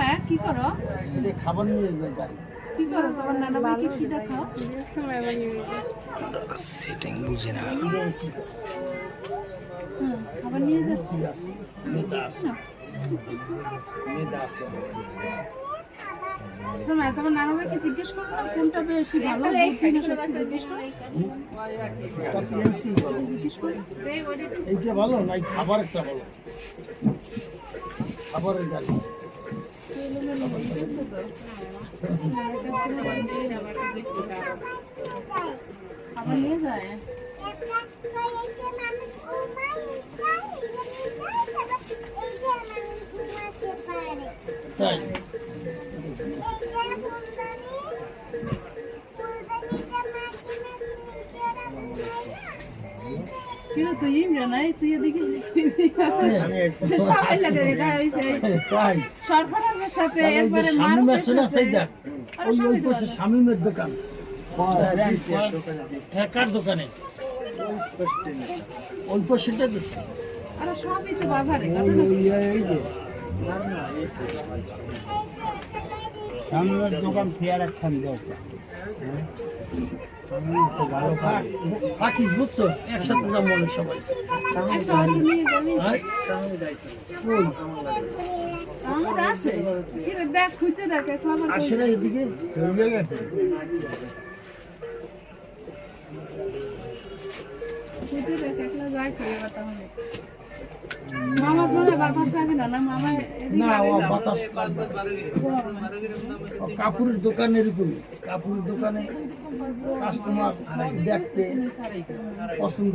শোনা কি করো? খাবার নিয়ে গাড়ি কি করো তোমার নানা ভাইকে কি দেখো? সেটিং বুঝে না খাবার নিয়ে যাচ্ছি। শোনা তোমার নানা ভাইকে জিজ্ঞেস করো না কোনটা বেশি ভালো, বুদ্ধি না সত্যি জিজ্ঞেস করো। জিজ্ঞেস করো এইটা ভালো না খাবার একটা ভালো খাবারের গাড়ি খাবার নিয়ে যায়। তাই কিন্তু তুই ইমরা নাই, তুই এদিকে সবাই লাগে এটা হইছে তাই সরফরাজের সাথে তাহলে ওই যে একবারে শামীম মারুফের আছে না সাথে। সেইটা আরে ওই সবাই তো পাশে জানে। শামীমের দোকান হ্যাঁ কার দোকানে ওই পাশেটা দিচ্ছে আরে সবই তো বাজারে ঘটনা কি? সামনের দোকান ফেয়ার একখান দরকার পাখি বুঝছো একসাথে যাবো মনে সবাই একটা অটো নিয়ে যাবি? হ্যাঁ? ওই আমার আছে। কি রে, দেখ খুঁজে দেখ খাবার কই? আসে না এদিকে হয়ে গেছে খুঁজে দেখ একলা যাই করে তাহলে। মামা মনে বাতাস লাগে না, না মামা এদিকে না আগে ও যাও। বাতাস লাগবে ও কাপড়ের দোকানে এরকমই কাপড়ের দোকানে কাস্টমার দেখতে পছন্দ